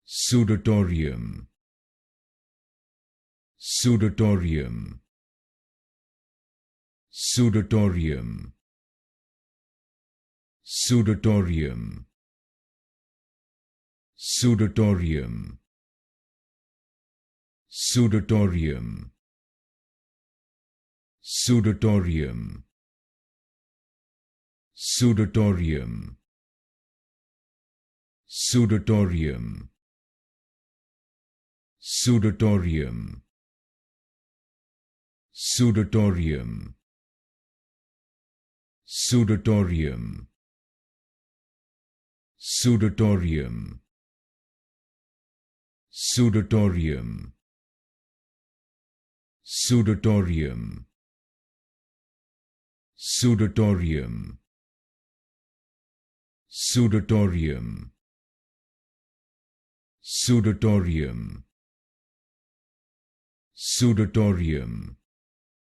Sudatorium, Sudatorium, Sudatorium, Sudatorium, Sudatorium, Sudatorium, Sudatorium, Sudatorium, Sudatorium, Sudatorium, Sudatorium, Sudatorium, Sudatorium, Sudatorium, Sudatorium, Sudatorium, Sudatorium, Sudatorium, Sudatorium,